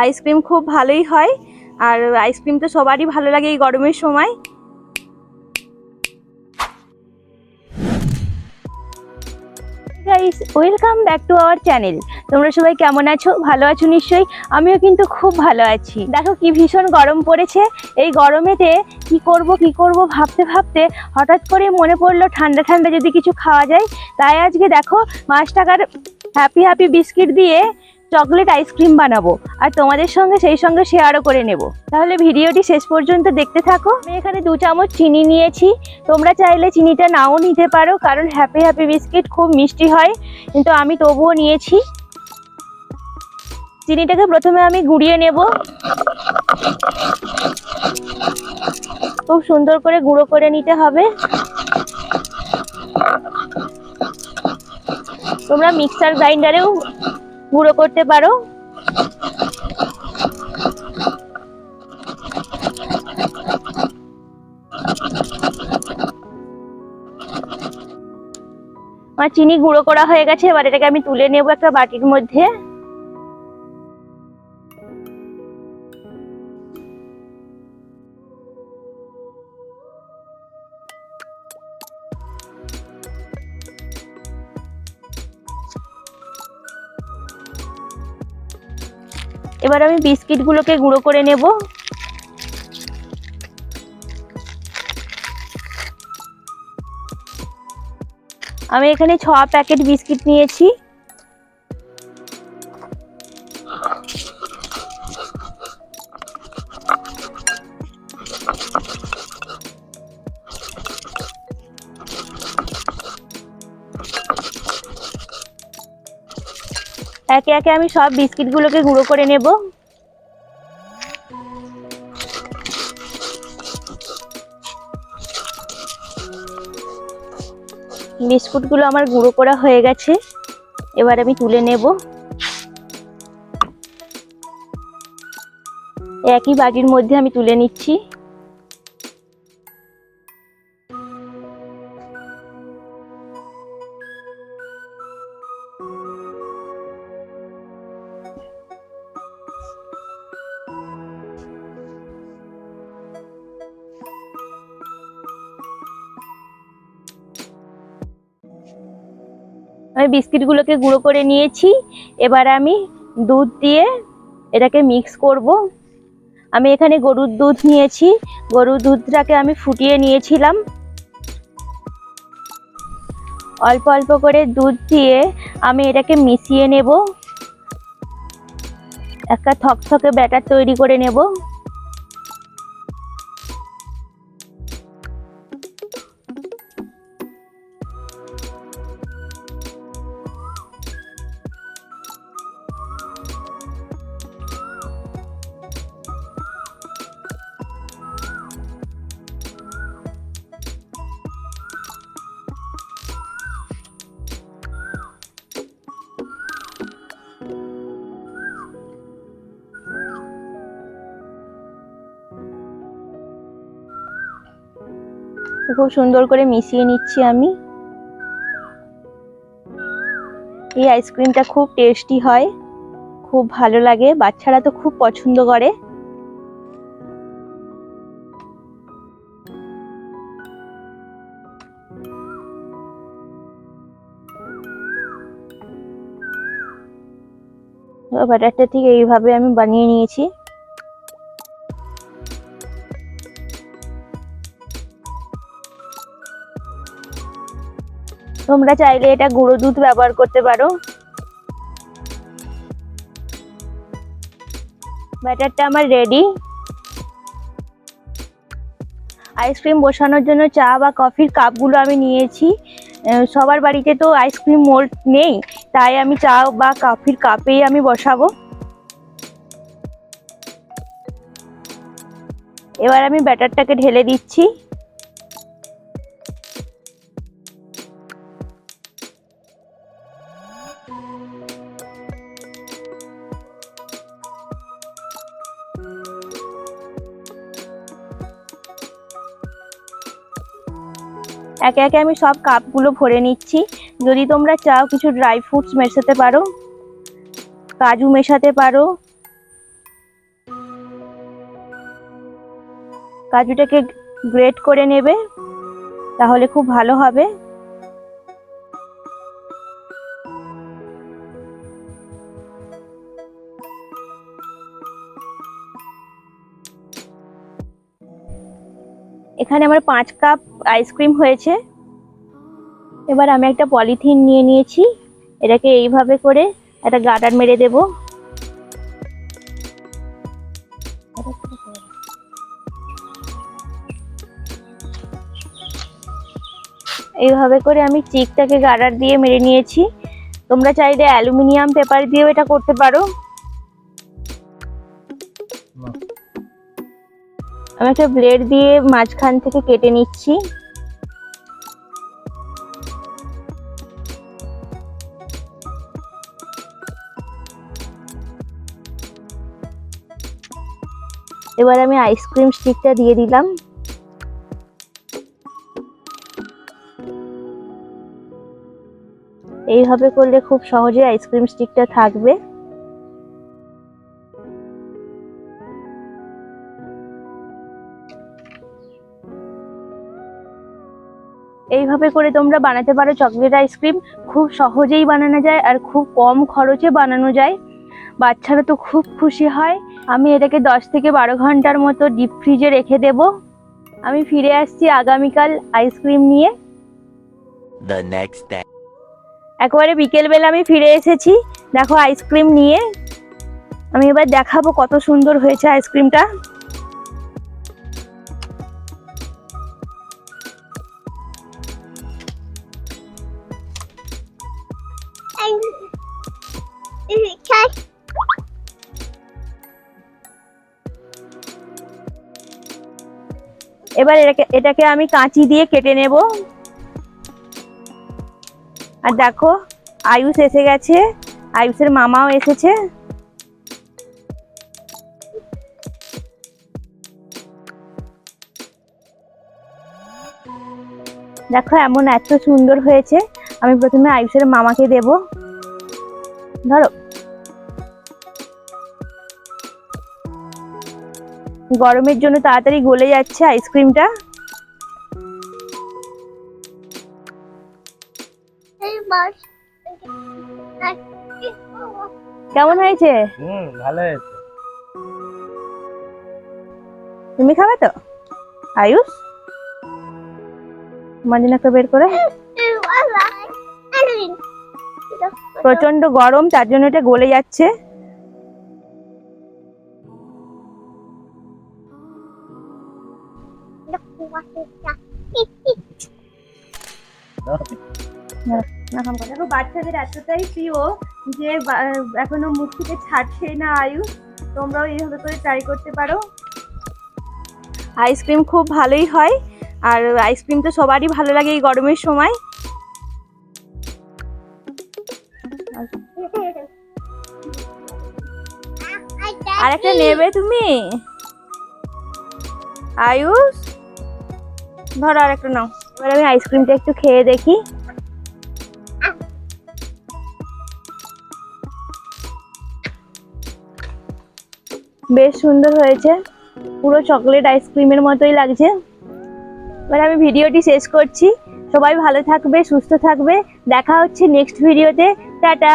Ice cream খুব ভালোই হয়, আর আইসক্রিম তো সবারই ভালো লাগে এই গরমের সময়। Guys, welcome back to our channel. তোমরা সবাই কেমন আছো? ভালো আছো নিশ্চয়ই। আমিও কিন্তু খুব ভালো আছি। দেখো কি ভীষণ গরম পড়েছে। এই গরমেতে কি করব ভাবতে ভাবতে হঠাৎ করে মনে পড়লো ঠান্ডা ঠান্ডা যদি কিছু খাওয়া যায়। তাই আজকে দেখো 5 টাকার হ্যাপি বিস্কিট দিয়ে চকলেট আইসক্রিম বানাবো, আর তোমাদের সঙ্গে সেই সঙ্গে শেয়ারও করে নেব। তাহলে ভিডিওটি শেষ পর্যন্ত দেখতে থাকো। আমি এখানে 2 চামচ চিনি নিয়েছি। তোমরা চাইলে চিনিটা নাও নিতে পারো, কারণ হ্যাপি বিস্কিট খুব মিষ্টি হয়, কিন্তু আমি তবুও নিয়েছি। চিনিটাকে প্রথমে আমি গুঁড়িয়ে নেব। খুব সুন্দর করে গুঁড়ো করে নিতে হবে। তোমরা মিক্সার গ্রাইন্ডারেও গুঁড়ো করতে পারো। আমার চিনি গুঁড়ো করা হয়ে গেছে। এবার এটাকে আমি তুলে নেব একটা বাটির মধ্যে। এবার আমি বিস্কিটগুলোকে গুঁড়ো করে নেব। আমি এখানে 6 প্যাকেট বিস্কিট নিয়েছি। একে একে আমি সব বিস্কিটগুলোকে গুঁড়ো করে নেব। বিস্কুটগুলো আমার গুঁড়ো করা হয়ে গেছে। এবার আমি তুলে নেব। একই বাটির মধ্যে আমি তুলে নিচ্ছি। আমি বিস্কিটগুলোকে গুঁড়ো করে নিয়েছি। এবার আমি দুধ দিয়ে এটাকে মিক্স করব। আমি এখানে গরুর দুধ নিয়েছি। গরুর দুধটাকে আমি ফুটিয়ে নিয়েছিলাম। অল্প অল্প করে দুধ দিয়ে আমি এটাকে মিশিয়ে নেব। একটা থকথকে ব্যাটার তৈরি করে নেব। খুব সুন্দর করে মিশিয়ে নিচ্ছি আমি। এই আইসক্রিমটা খুব টেস্টি হয়, খুব ভালো লাগে, বাচ্চারা তো খুব পছন্দ করে। ব্যাটারটা ঠিক এইভাবে আমি বানিয়ে নিয়েছি। তোমরা চাইলে এটা গুঁড়ো দুধ ব্যবহার করতে পারো। ব্যাটারটা আমার রেডি। আইসক্রিম বসানোর জন্য চা বা কফির কাপগুলো আমি নিয়েছি। সবার বাড়িতে তো আইসক্রিম মোল্ড নেই, তাই আমি চা বা কফির কাপেই আমি বসাবো। এবার আমি ব্যাটারটাকে ঢেলে দিচ্ছি। একে একে আমি সব কাপগুলো ভরে নিচ্ছি। যদি তোমরা চাও কিছু ড্রাই ফ্রুটস মেশাতে পারো, কাজু মেশাতে পারো, কাজুটাকে গ্রেট করে নেবে, তাহলে খুব ভালো হবে। এখানে আমার 5 কাপ আইসক্রিম হয়েছে। এবার আমি একটা পলিথিন নিয়ে নিয়েছি, এটাকে এইভাবে করে একটা গার্ডার মেরে দেব। এইভাবে করে আমি চিকটাকে গার্ডার দিয়ে মেরে নিয়েছি। তোমরা চাইলে অ্যালুমিনিয়াম পেপার দিয়েও এটা করতে পারো। আমি একটা ব্লেড দিয়ে মাঝখান থেকে কেটে নিচ্ছি। এবার আমি আইসক্রিম স্টিকটা দিয়ে দিলাম। এইভাবে করলে খুব সহজে আইসক্রিম স্টিকটা থাকবে। এইভাবে করে তোমরা বানাতে পারো চকলেট আইসক্রিম। খুব সহজেই বানানো যায় আর খুব কম খরচে বানানো যায়। বাচ্চারা তো খুব খুশি হয়। আমি এটাকে 10 থেকে 12 ঘন্টার মতো ডিপ ফ্রিজে রেখে দেব। আমি ফিরে আসছি আগামীকাল আইসক্রিম নিয়ে। একেবারে বিকেলবেলা আমি ফিরে এসেছি, দেখো আইসক্রিম নিয়ে। আমি এবার দেখাবো কত সুন্দর হয়েছে আইসক্রিমটা। এবার এটাকে আমি কাঁচি দিয়ে কেটে নেব। আর দেখো আয়ুষ এসে গেছে, আয়ুষের মামাও এসেছে। দেখো এমন এত সুন্দর হয়েছে। আমি প্রথমে আয়ুষের মামাকে দেব। ধরো, গরমের জন্য তাড়াতাড়ি গলে যাচ্ছে আইসক্রিমটা। কেমন হয়েছে? ভালো হয়েছে। তুমি খাবে তো আয়ুষ? মাঝিনাকে বের করে। প্রচন্ড গরম, তার জন্য এটা গলে যাচ্ছে। দেখো বাচ্চাদের এতটাই প্রিয় যে এখনো মুখ থেকে ছাড়ছে না আয়ুষ। তোমরাও এইভাবে করে ট্রাই করতে পারো। আইসক্রিম খুব ভালোই হয়, আর আইসক্রিম তো সবারই ভালো লাগে এই গরমের সময়। আরেকটা নেবে তুমি আয়ুষ? ধরো আরেকটা নাও। এবার আমি আইসক্রিমটা একটু খেয়ে দেখি। বেশ সুন্দর হয়েছে, পুরো চকলেট আইসক্রিমের মতোই লাগছে। এবার আমি ভিডিওটি শেষ করছি। সবাই ভালো থাকবে, সুস্থ থাকবে। দেখা হচ্ছে নেক্সট ভিডিওতে। টাটা।